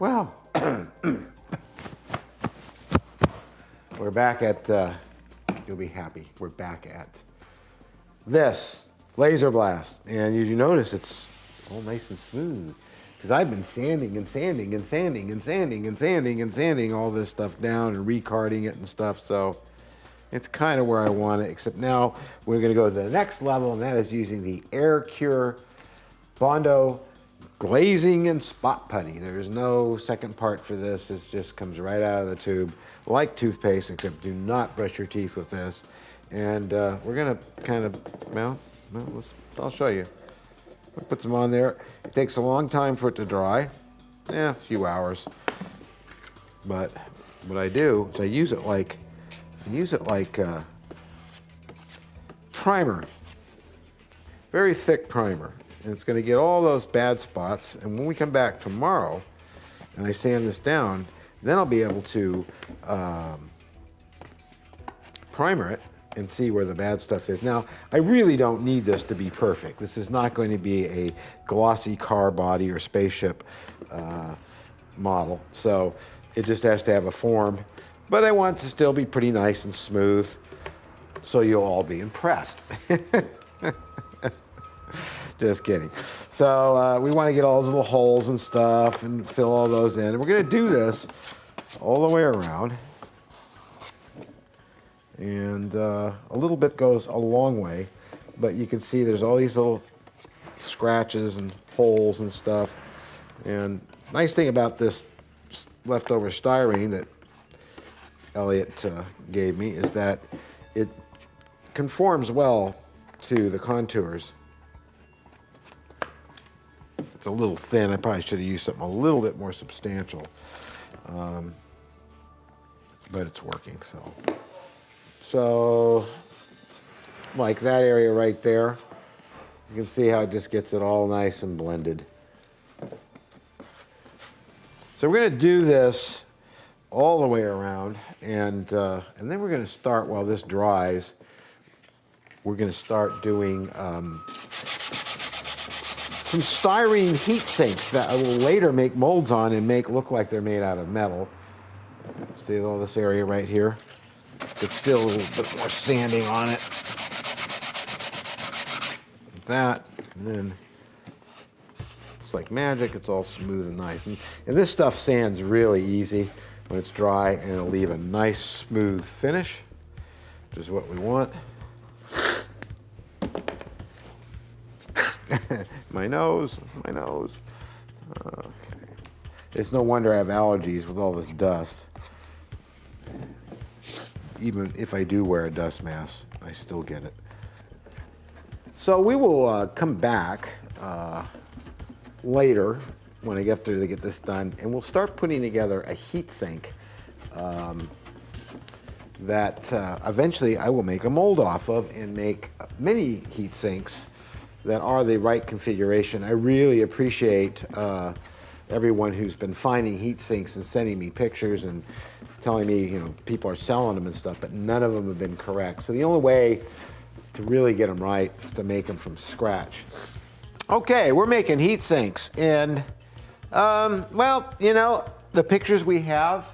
Well, we're back at, you'll be happy, we're back at this laser blast. And you notice it's all nice and smooth. Because I've been sanding and sanding and sanding and sanding and sanding and sanding all this stuff down and recarding it and stuff. So it's kind of where I want it, except now we're going to go to the next level, and that is using the Air Cure Bondo glazing and spot putty. There's no second part for this. It just comes right out of the tube, like toothpaste, except do not brush your teeth with this. And we're going to kind of, I'll show you. We'll put some on there. It takes a long time for it to dry. A few hours. But what I do is I use it like primer. Very thick primer. And it's going to get all those bad spots. And when we come back tomorrow and I sand this down, then I'll be able to primer it and see where the bad stuff is. Now, I really don't need this to be perfect. This is not going to be a glossy car body or spaceship model. So it just has to have a form. But I want it to still be pretty nice and smooth, so you'll all be impressed. Just kidding. So we want to get all those little holes and stuff and fill all those in. And we're going to do this all the way around. And a little bit goes a long way, but you can see there's all these little scratches and holes and stuff. And nice thing about this leftover styrene that Elliot gave me is that it conforms well to the contours. It's a little thin. I probably should have used something a little bit more substantial, but it's working. So like that area right there, you can see how it just gets it all nice and blended. So we're going to do this all the way around, and then we're going to start, while this dries, we're going to start doing some styrene heat sinks that I will later make molds on and make look like they're made out of metal. See all this area right here? It's still a little bit more sanding on it. Like that, and then it's like magic. It's all smooth and nice. And this stuff sands really easy when it's dry, and it'll leave a nice smooth finish, which is what we want. My nose. Okay. It's no wonder I have allergies with all this dust. Even if I do wear a dust mask, I still get it. So we will come back later when I get there to get this done, and we'll start putting together a heat sink that eventually I will make a mold off of and make mini heat sinks that are the right configuration. I really appreciate everyone who's been finding heat sinks and sending me pictures and telling me, people are selling them and stuff, but none of them have been correct. So the only way to really get them right is to make them from scratch. Okay, we're making heat sinks, and the pictures we have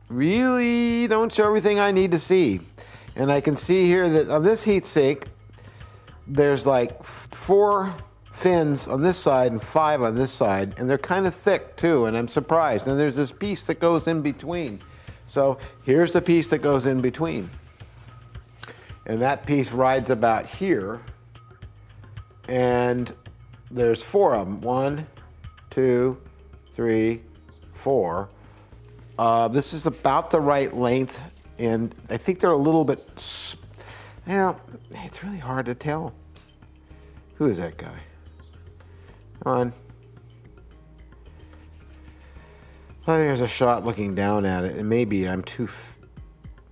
really don't show everything I need to see. And I can see here that on this heat sink, there's like 4 fins on this side and 5 on this side, and they're kind of thick too, and I'm surprised. And there's this piece that goes in between. So here's the piece that goes in between. And that piece rides about here, and there's 4 of them. 1, 2, 3, 4. This is about the right length, and I think they're a little bit, it's really hard to tell. Who is that guy? Come on. I think there's a shot looking down at it, and maybe I'm too,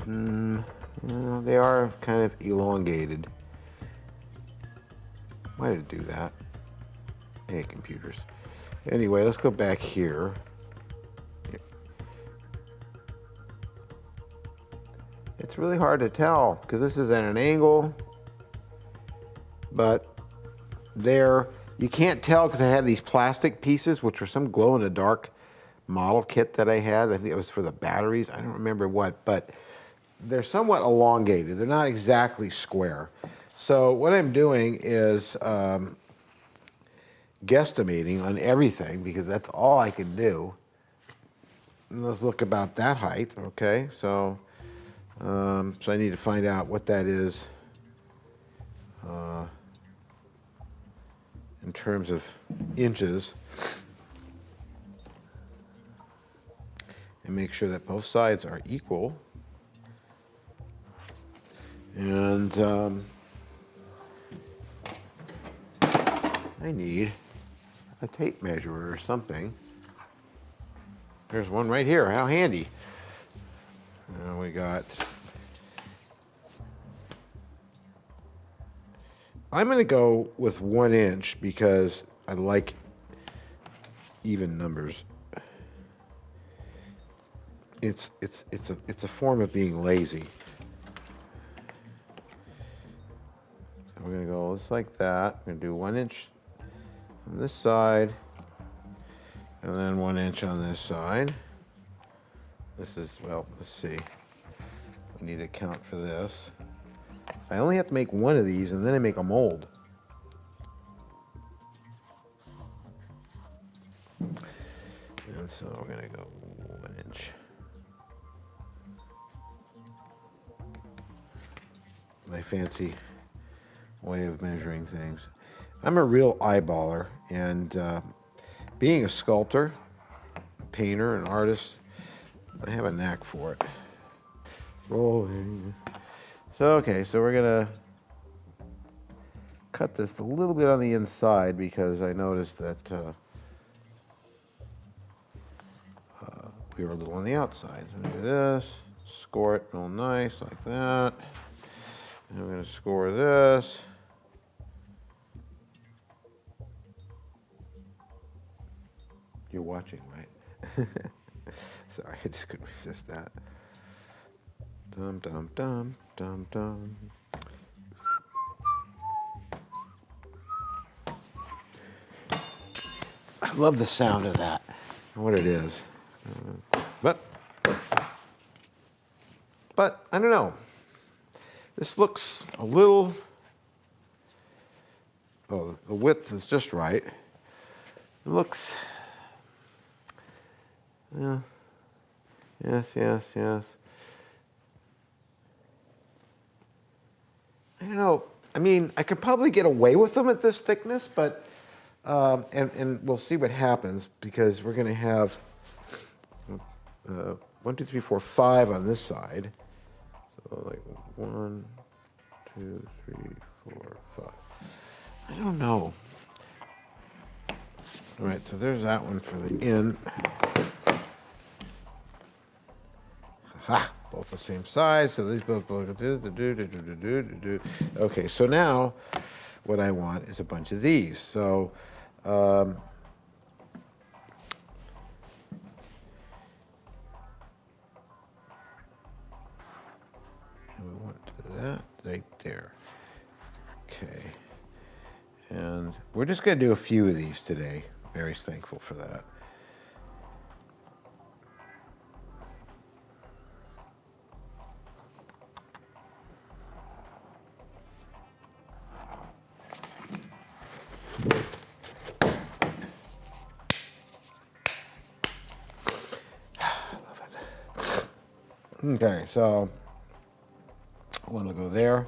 they are kind of elongated. Why did it do that? Hey, computers. Anyway, let's go back here. It's really hard to tell because this is at an angle, but they're You can't tell because I had these plastic pieces, which were some glow-in-the-dark model kit that I had. I think it was for the batteries. I don't remember what, but they're somewhat elongated. They're not exactly square. So what I'm doing is guesstimating on everything because that's all I can do. And let's look about that height, okay? So, so I need to find out what that is in terms of inches, and make sure that both sides are equal. And I need a tape measure or something. There's one right here. How handy. And we got. I'm going to go with 1 inch because I like even numbers. It's a form of being lazy. So we're going to go just like that. I'm going to do 1 inch on this side, and then 1 inch on this side. This is, well, let's see. We need to count for this. I only have to make one of these, and then I make a mold. And so we're going to go 1 inch. My fancy way of measuring things. I'm a real eyeballer, and being a sculptor, painter, and artist, I have a knack for it. Rolling. So, okay, so we're going to cut this a little bit on the inside because I noticed that we were a little on the outside. So do this, score it real nice like that. And I'm going to score this. You're watching, right? Sorry, I just couldn't resist that. Dum dum dum dum dum. I love the sound of that. What it is, but I don't know. This looks a little. Oh, the width is just right. It looks. Yeah. Yes, yes, yes. I don't know. I mean, I could probably get away with them at this thickness, but and we'll see what happens because we're going to have 1, 2, 3, 4, 5 on this side. So like 1, 2, 3, 4, 5. I don't know. All right, so there's that one for the in. Ha! Both the same size, so these both do. Okay, so now what I want is a bunch of these. So and we want that right there. Okay. And we're just going to do a few of these today. Very thankful for that. Okay, so I want to go there.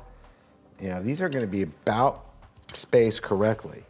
Yeah, these are going to be about spaced correctly.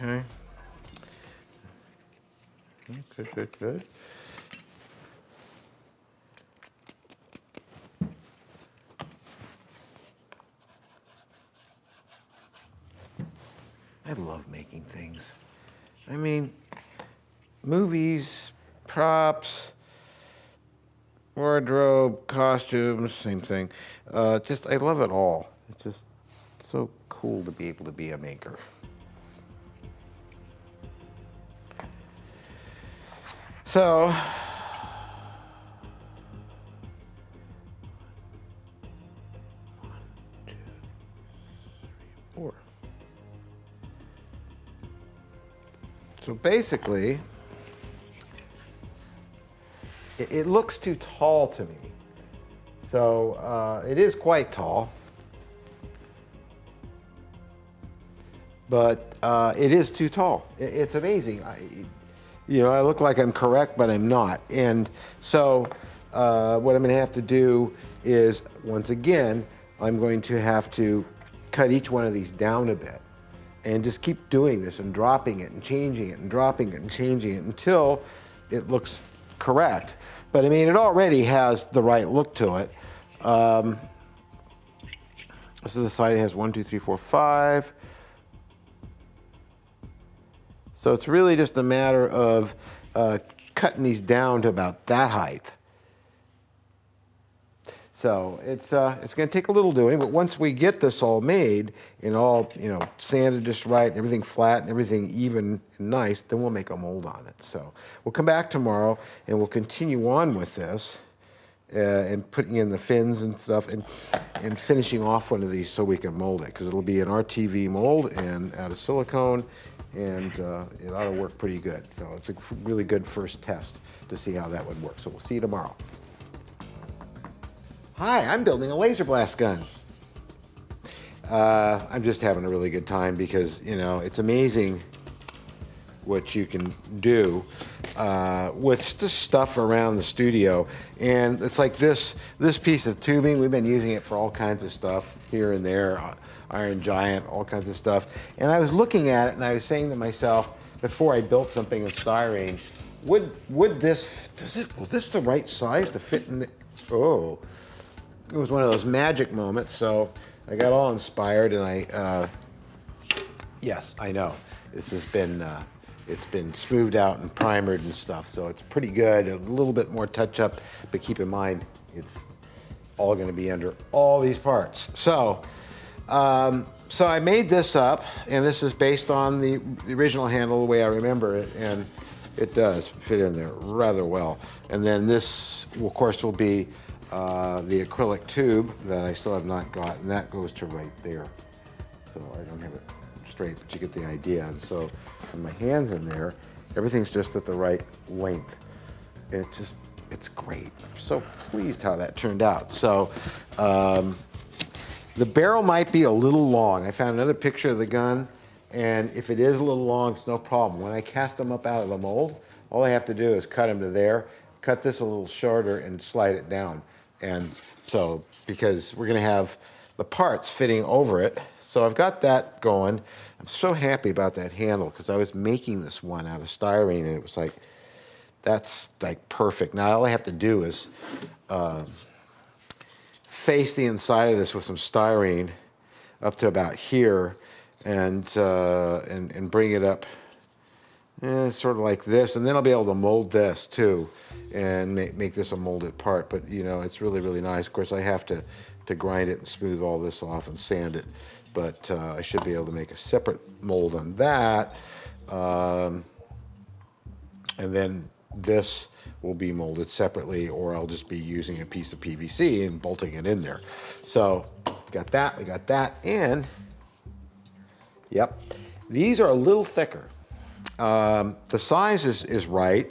Okay. Good, good, good. I love making things. I mean, movies, props, wardrobe, costumes, same thing. Just, I love it all. It's just so cool to be able to be a maker. So, four. So basically, it looks too tall to me. So it is quite tall, but it is too tall. It's amazing. I look like I'm correct, but I'm not. And so what I'm going to have to do is, once again, I'm going to have to cut each one of these down a bit and just keep doing this and dropping it and changing it and dropping it and changing it until it looks correct. But I mean, it already has the right look to it. So the side has 1, 2, 3, 4, 5. So it's really just a matter of cutting these down to about that height. So it's going to take a little doing, but once we get this all made and all sanded just right, and everything flat and everything even and nice, then we'll make a mold on it. So we'll come back tomorrow and we'll continue on with this and putting in the fins and stuff and finishing off one of these so we can mold it, because it'll be an RTV mold and out of silicone, and it ought to work pretty good. So it's a really good first test to see how that would work. So we'll see you tomorrow. Hi, I'm building a laser blast gun. I'm just having a really good time because, it's amazing what you can do with the stuff around the studio. And it's like this piece of tubing, we've been using it for all kinds of stuff here and there, Iron Giant, all kinds of stuff. And I was looking at it and I was saying to myself, before I built something in styrene, will this the right size to fit in the, oh. It was one of those magic moments, so I got all inspired, and yes, I know. This has been, it's been smoothed out and primered and stuff, so it's pretty good. A little bit more touch-up, but keep in mind, it's all going to be under all these parts. So I made this up, and this is based on the original handle, the way I remember it, and it does fit in there rather well. And then this, of course, will be the acrylic tube that I still have not got, and that goes to right there. So I don't have it straight, but you get the idea. And so when my hand's in there, everything's just at the right length. And it's great. I'm so pleased how that turned out. So the barrel might be a little long. I found another picture of the gun, and if it is a little long, it's no problem. When I cast them up out of the mold, all I have to do is cut them to there, cut this a little shorter, and slide it down. And so, because we're going to have the parts fitting over it, so I've got that going. I'm so happy about that handle, because I was making this one out of styrene, and it was like, that's like perfect. Now all I have to do is face the inside of this with some styrene up to about here, and bring it up sort of like this, and then I'll be able to mold this too and make this a molded part. But it's really, really nice. Of course, I have to grind it and smooth all this off and sand it, but I should be able to make a separate mold on that, and then this will be molded separately, or I'll just be using a piece of PVC and bolting it in there. So we got that, and yep, these are a little thicker. The size is right,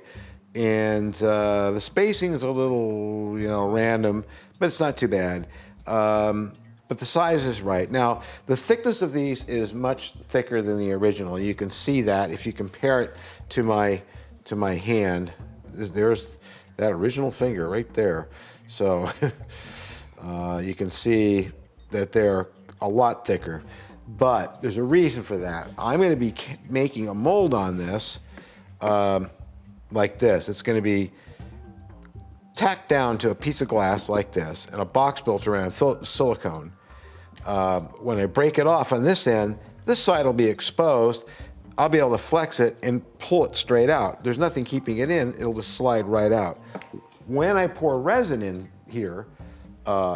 and the spacing is a little, random, but it's not too bad. But the size is right. Now, the thickness of these is much thicker than the original. You can see that if you compare it to my hand. There's that original finger right there. So you can see that they're a lot thicker. But there's a reason for that. I'm going to be making a mold on this like this. It's going to be tacked down to a piece of glass like this and a box built around silicone. When I break it off on this end, this side will be exposed. I'll be able to flex it and pull it straight out. There's nothing keeping it in. It'll just slide right out. When I pour resin in here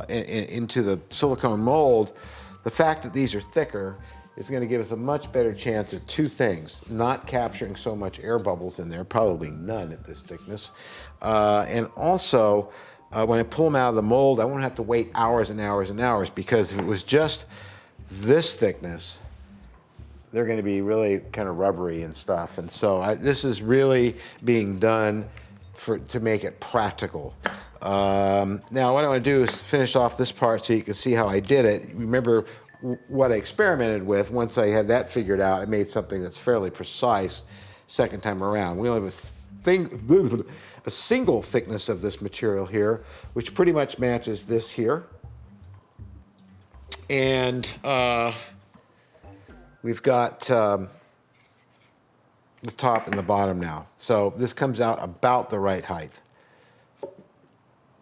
into the silicone mold, the fact that these are thicker is going to give us a much better chance of two things: not capturing so much air bubbles in there, probably none at this thickness, and also when I pull them out of the mold, I won't have to wait hours and hours and hours, because if it was just this thickness, they're going to be really kind of rubbery and stuff. And so this is really being done to make it practical. Now what I want to do is finish off this part so you can see how I did it. Remember what I experimented with. Once I had that figured out, I made something that's fairly precise second time around. We only have a single thickness of this material here, which pretty much matches this here. And we've got the top and the bottom now. So this comes out about the right height.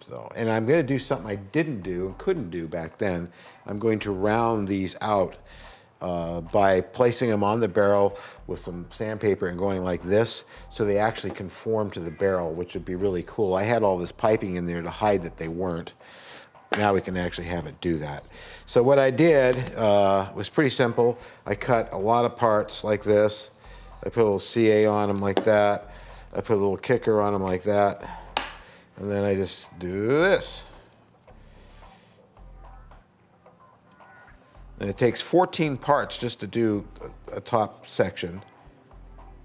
So, and I'm going to do something I didn't do and couldn't do back then. I'm going to round these out by placing them on the barrel with some sandpaper and going like this, so they actually conform to the barrel, which would be really cool. I had all this piping in there to hide that they weren't. Now we can actually have it do that. So what I did was pretty simple. I cut a lot of parts like this. I put a little CA on them like that. I put a little kicker on them like that. And then I just do this. And it takes 14 parts just to do a top section,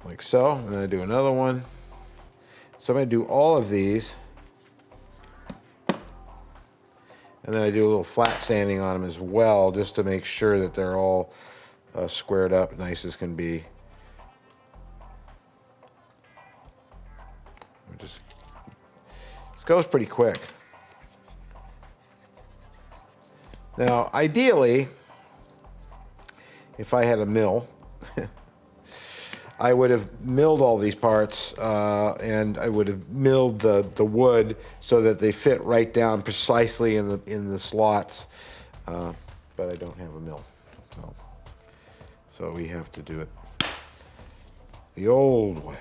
like so. And then I do another one. So I'm going to do all of these. And then I do a little flat sanding on them as well, just to make sure that they're all squared up, nice as can be. This goes pretty quick. Now, ideally, if I had a mill, I would have milled all these parts, and I would have milled the wood so that they fit right down precisely in the slots. But I don't have a mill, so we have to do it the old way.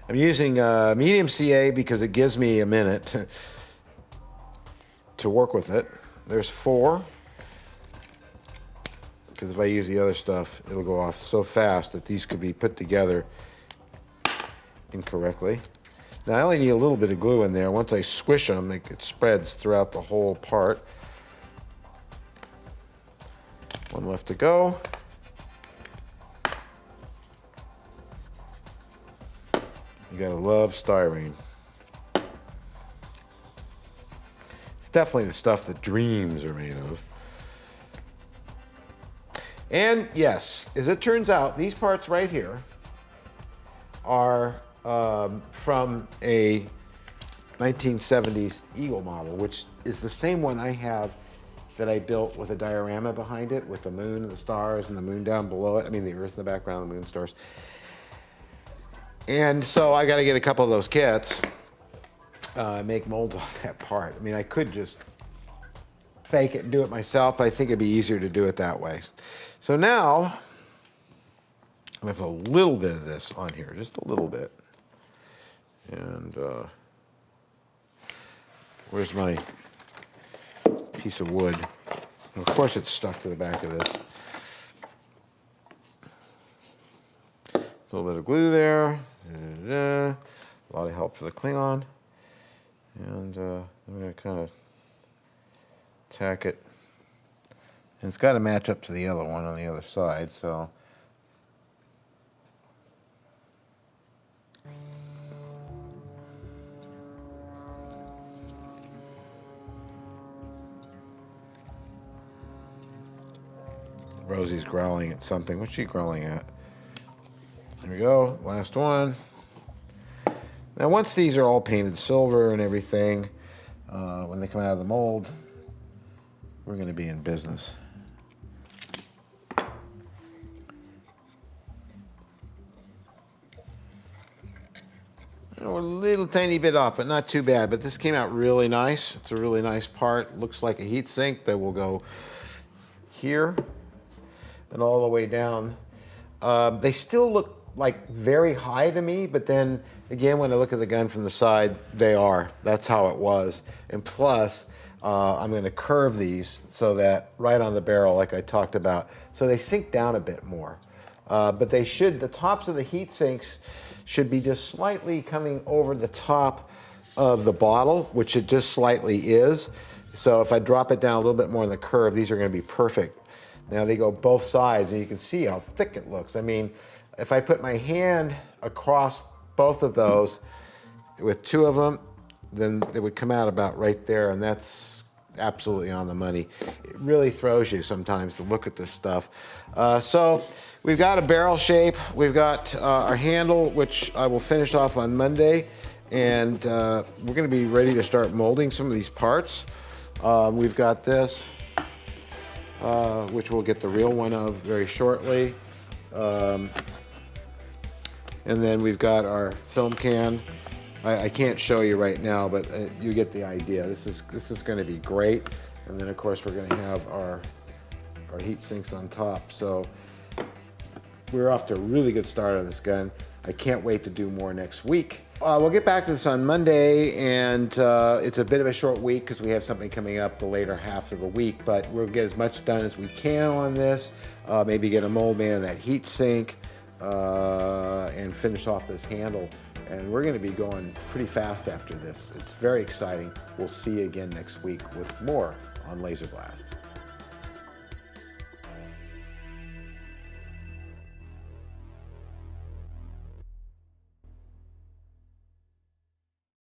I'm using medium CA because it gives me a minute to work with it. There's 4. Because if I use the other stuff, it'll go off so fast that these could be put together incorrectly. Now I only need a little bit of glue in there. Once I squish them, it spreads throughout the whole part. One left to go. You gotta love styrene. It's definitely the stuff that dreams are made of. And yes, as it turns out, these parts right here are from a 1970s Eagle model, which is the same one I have that I built with a diorama behind it, with the moon and the stars and the moon down below it. I mean, the Earth in the background, the moon, stars. And so I got to get a couple of those kits, make molds off that part. I mean, I could just fake it and do it myself, but I think it'd be easier to do it that way. So now, I'm going to put a little bit of this on here, just a little bit. And where's my piece of wood? And of course it's stuck to the back of this. A little bit of glue there. A lot of help for the Klingon. And I'm going to kind of tack it. And it's got to match up to the other one on the other side, so. Rosie's growling at something. What's she growling at? There we go, last one. Now once these are all painted silver and everything, when they come out of the mold, we're going to be in business. A little tiny bit off, but not too bad. But this came out really nice. It's a really nice part. Looks like a heat sink that will go here and all the way down. They still look like very high to me, but then again, when I look at the gun from the side, they are. That's how it was. And plus, I'm going to curve these so that right on the barrel, like I talked about, so they sink down a bit more. But they should, the tops of the heat sinks should be just slightly coming over the top of the bottle, which it just slightly is. So if I drop it down a little bit more in the curve, these are going to be perfect. Now they go both sides, and you can see how thick it looks. I mean, if I put my hand across both of those with two of them, then it would come out about right there, and that's absolutely on the money. It really throws you sometimes to look at this stuff. So we've got a barrel shape. We've got our handle, which I will finish off on Monday, and we're going to be ready to start molding some of these parts. We've got this, which we'll get the real one of very shortly. And then we've got our film can. I can't show you right now, but you get the idea. This is going to be great. And then of course we're going to have our heat sinks on top. So we're off to a really good start on this gun. I can't wait to do more next week. We'll get back to this on Monday, and it's a bit of a short week because we have something coming up the later half of the week, but we'll get as much done as we can on this. Maybe get a mold made on that heat sink and finish off this handle. And we're going to be going pretty fast after this. It's very exciting. We'll see you again next week with more on Laser Blast.